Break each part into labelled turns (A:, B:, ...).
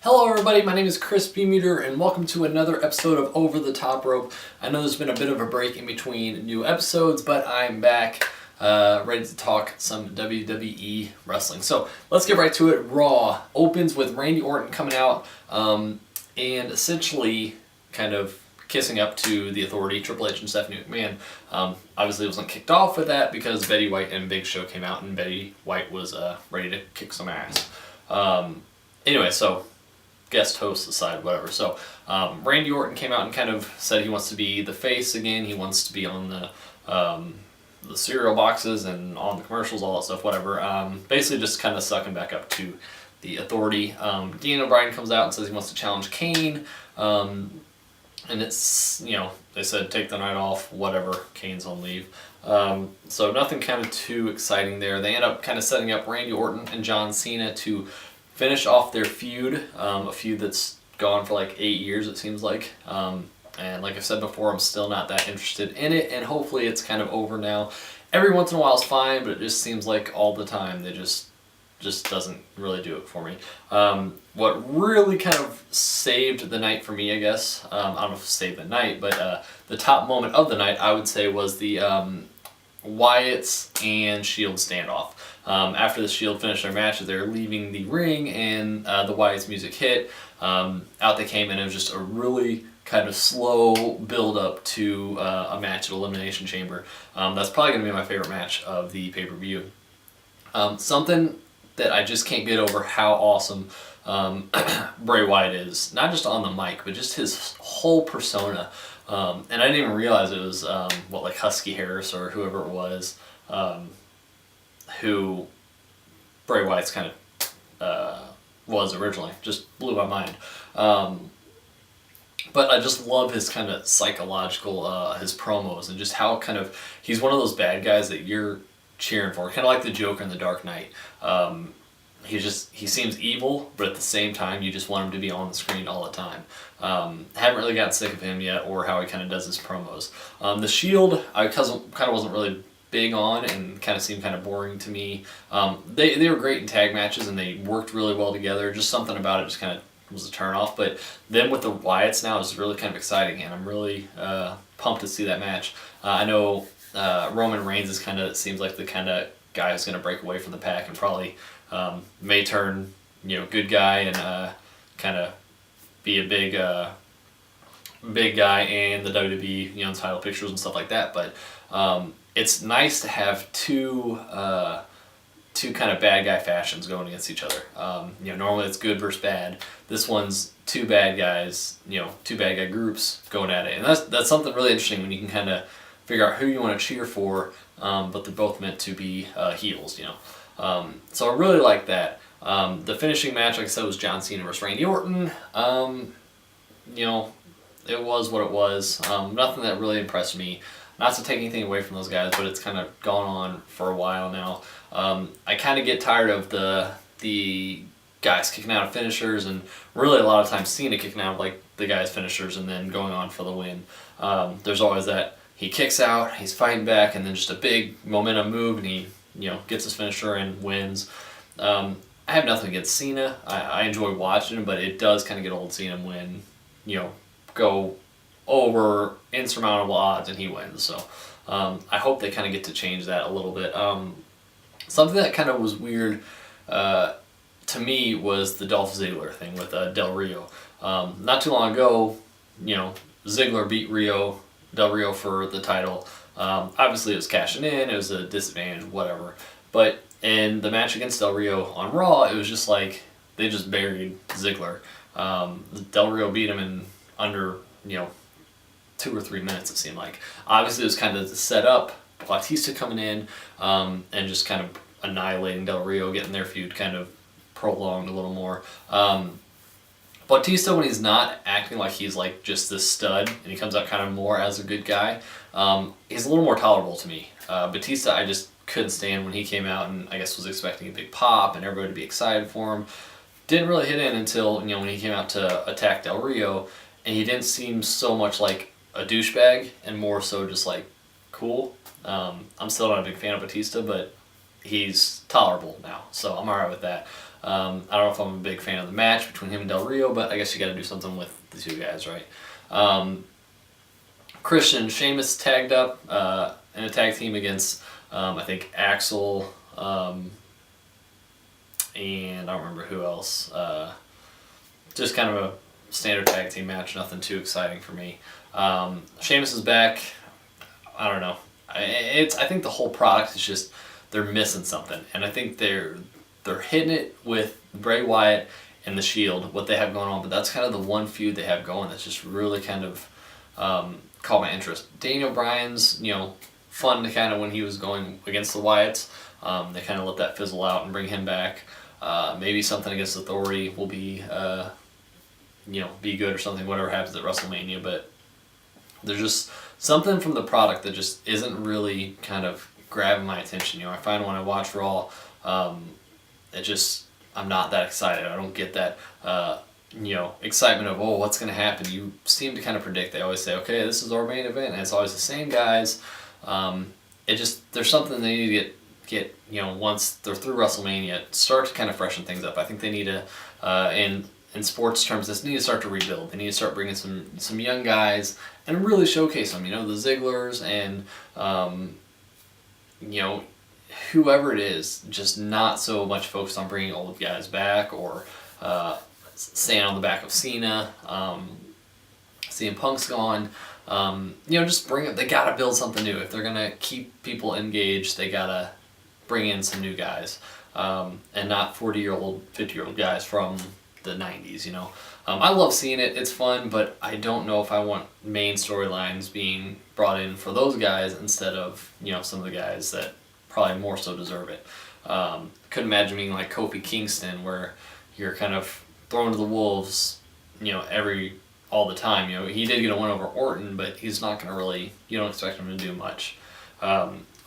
A: Hello everybody, my name is Chris B. Meter and welcome to another episode of Over the Top Rope. I know there's been a bit of a break in between new episodes, but I'm back ready to talk some WWE wrestling. So let's get right to it. Raw opens with Randy Orton coming out and essentially kind of kissing up to the Authority, Triple H and Stephanie McMahon. Obviously it wasn't kicked off with that because Betty White and Big Show came out and Betty White was ready to kick some ass. Anyway, so guest host aside, whatever. So Randy Orton came out and kind of said he wants to be the face again. He wants to be on the cereal boxes and on the commercials, all that stuff, whatever. Basically just kind of sucking back up to the Authority. Dean O'Brien comes out and says he wants to challenge Kane. And it's, they said take the night off, whatever, Kane's on leave. So nothing kind of too exciting there. They end up kind of setting up Randy Orton and John Cena to finish off their feud, a feud that's gone for like 8 years, it seems like. And like I've said before, I'm still not that interested in it, and hopefully it's kind of over now. Every once in a while is fine, but it just seems like all the time they just doesn't really do it for me. What really kind of saved the night for me, I guess, I don't know if saved the night, but the top moment of the night, I would say, was the Wyatts and Shield standoff. After the Shield finished their match, they're leaving the ring and the Wyatts music hit. Out they came, and it was just a really kind of slow build up to a match at Elimination Chamber. That's probably going to be my favorite match of the pay-per-view. Something that I just can't get over how awesome Bray Wyatt is, not just on the mic, but just his whole persona. And I didn't even realize it was like Husky Harris or whoever it was, who Bray Wyatt's kind of was originally. Just blew my mind. But I just love his kind of psychological, his promos, and just how kind of, he's one of those bad guys that you're cheering for, kind of like the Joker in The Dark Knight. He seems evil, but at the same time you just want him to be on the screen all the time. Haven't really gotten sick of him yet, or how he kind of does his promos. The Shield I kind of wasn't really big on, and kind of seemed kind of boring to me. They were great in tag matches and they worked really well together. Just something about it just kind of was a turn off. But then with the Wyatts now is really kind of exciting, and I'm really pumped to see that match. I know Roman Reigns is seems like the kind of guy who's going to break away from the pack and probably may turn good guy and kind of be a big guy in the WWE title pictures and stuff like that. But it's nice to have two kind of bad guy fashions going against each other. Normally it's good versus bad. This one's two bad guys, two bad guy groups going at it, and that's something really interesting when you can kind of figure out who you want to cheer for, but they're both meant to be heels, So I really like that. The finishing match, like I said, was John Cena versus Randy Orton. It was what it was. Nothing that really impressed me. Not to take anything away from those guys, but it's kind of gone on for a while now. I kind of get tired of the guys kicking out of finishers, and really a lot of times Cena kicking out of like the guys' finishers and then going on for the win. There's always that he kicks out, he's fighting back, and then just a big momentum move, and he gets his finisher and wins. I have nothing against Cena. I enjoy watching him, but it does kind of get old seeing him win. Go over insurmountable odds and he wins. So I hope they kind of get to change that a little bit. Something that kind of was weird to me was the Dolph Ziggler thing with Del Rio. Not too long ago, Ziggler beat Del Rio for the title. Obviously it was cashing in, it was a disadvantage, whatever. But in the match against Del Rio on Raw, it was just like they just buried Ziggler. Del Rio beat him in under 2 or 3 minutes, it seemed like. Obviously it was kind of the setup, Batista coming in and just kind of annihilating Del Rio, getting their feud kind of prolonged a little more. Batista, when he's not acting like he's like just this stud and he comes out kind of more as a good guy, he's a little more tolerable to me. Batista, I just couldn't stand when he came out, and I guess was expecting a big pop and everybody to be excited for him. Didn't really hit in until when he came out to attack Del Rio, and he didn't seem so much like a douchebag and more so just like cool. I'm still not a big fan of Batista, but he's tolerable now, so I'm alright with that. I don't know if I'm a big fan of the match between him and Del Rio, but I guess you got to do something with the two guys, right? Christian and Sheamus tagged up in a tag team against, I think, Axel, and I don't remember who else. Just kind of a standard tag team match, nothing too exciting for me. Sheamus is back. I don't know. I think the whole product is just they're missing something, and I think they're hitting it with Bray Wyatt and the Shield, what they have going on, but that's kind of the one feud they have going that's just really kind of caught my interest. Daniel Bryan's, fun to kind of when he was going against the Wyatts. They kind of let that fizzle out and bring him back. Maybe something against Authority will be, be good or something, whatever happens at WrestleMania, but there's just something from the product that just isn't really kind of grabbing my attention. I find when I watch Raw, I'm not that excited. I don't get that, excitement of, what's going to happen. You seem to kind of predict. They always say, okay, this is our main event, and it's always the same guys. There's something they need to get once they're through WrestleMania, start to kind of freshen things up. I think they need to, in sports terms, they need to start to rebuild. They need to start bringing some young guys and really showcase them. The Zigglers and, whoever it is, just not so much focused on bringing old guys back or staying on the back of Cena. CM Punk's gone. Just bring it. They gotta build something new. If they're gonna keep people engaged, they gotta bring in some new guys, and not 40-year-old, 50-year-old guys from the 90s. I love seeing it. It's fun, but I don't know if I want main storylines being brought in for those guys instead of some of the guys that probably more so deserve it. Couldn't imagine being like Kofi Kingston, where you're kind of thrown to the wolves, all the time. He did get a win over Orton, but he's not going to really, you don't expect him to do much.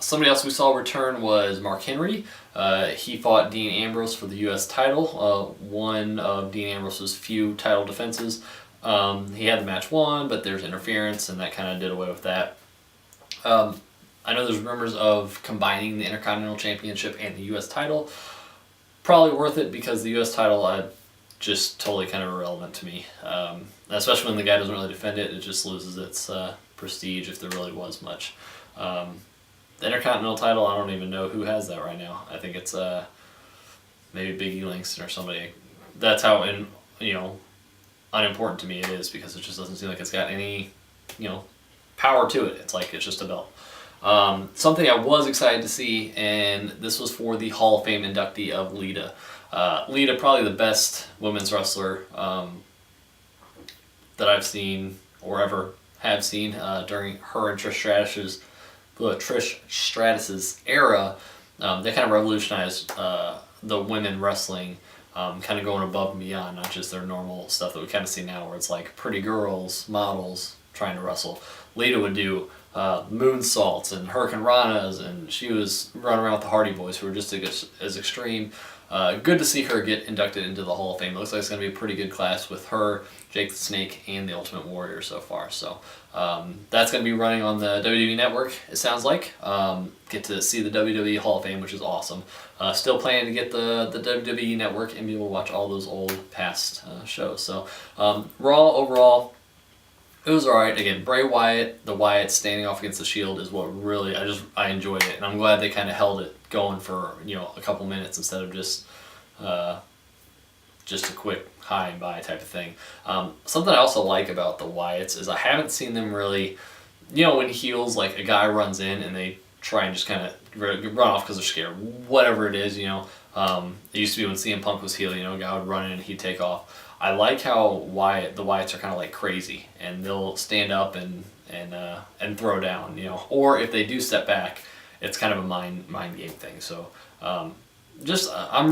A: Somebody else we saw return was Mark Henry. He fought Dean Ambrose for the U.S. title, one of Dean Ambrose's few title defenses. He had the match won, but there's interference, and that kind of did away with that. I know there's rumors of combining the Intercontinental Championship and the U.S. title. Probably worth it because the U.S. title just totally kind of irrelevant to me. Especially when the guy doesn't really defend it, it just loses its prestige if there really was much. The Intercontinental title, I don't even know who has that right now. I think it's maybe Big E Langston or somebody. That's how unimportant to me it is, because it just doesn't seem like it's got any power to it. It's like it's just a belt. Something I was excited to see, and this was for the Hall of Fame inductee of Lita. Lita, probably the best women's wrestler that I've seen or ever have seen during her and Trish Stratus's era. They kind of revolutionized the women wrestling, kind of going above and beyond, not just their normal stuff that we kind of see now, where it's like pretty girls, models trying to wrestle. Lita would do moonsaults and Hurricane Ranas, and she was running around with the Hardy Boys, who were just as extreme. Good to see her get inducted into the Hall of Fame. It looks like it's going to be a pretty good class with her, Jake the Snake, and the Ultimate Warrior so far. So that's going to be running on the WWE Network, it sounds like. Get to see the WWE Hall of Fame, which is awesome. Still planning to get the WWE Network and be able to watch all those old past shows. So Raw overall, it was alright. Again, Bray Wyatt, the Wyatts standing off against the Shield is what really, I enjoyed it. And I'm glad they kind of held it going for, a couple minutes instead of just a quick hi and bye type of thing. Something I also like about the Wyatts is I haven't seen them really, when heels, like a guy runs in and they try and just kind of run off because they're scared. Whatever it is, it used to be when CM Punk was heel, a guy would run in and he'd take off. I like how the Wyatts are kind of like crazy, and they'll stand up and throw down, or if they do step back, it's kind of a mind game thing. So I'm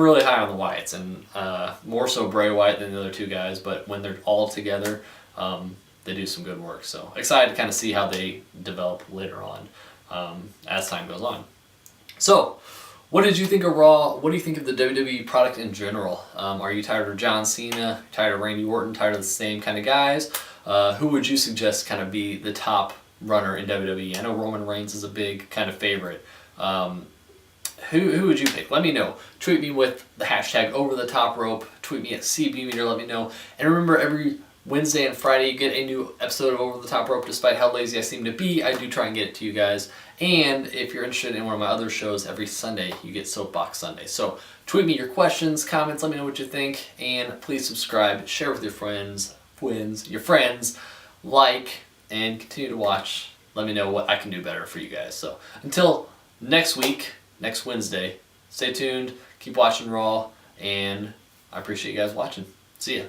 A: really high on the Wyatts, and more so Bray Wyatt than the other two guys, but when they're all together, they do some good work. So excited to kind of see how they develop later on as time goes on. So, what did you think of Raw? What do you think of the WWE product in general? Are you tired of John Cena? Tired of Randy Orton? Tired of the same kind of guys? Who would you suggest kind of be the top runner in WWE? I know Roman Reigns is a big kind of favorite. Who would you pick? Let me know. Tweet me with the hashtag #OverTheTopRope. Tweet me at CBmeter. Let me know. And remember, every Wednesday and Friday you get a new episode of Over the Top Rope. Despite how lazy I seem to be, I do try and get it to you guys. And if you're interested in one of my other shows, every Sunday you get Soapbox Sunday. So tweet me your questions, comments. Let me know what you think, and please subscribe, share with your friends, like, and continue to watch. Let me know what I can do better for you guys. So until next week. Next Wednesday. Stay tuned, keep watching Raw, and I appreciate you guys watching. See ya.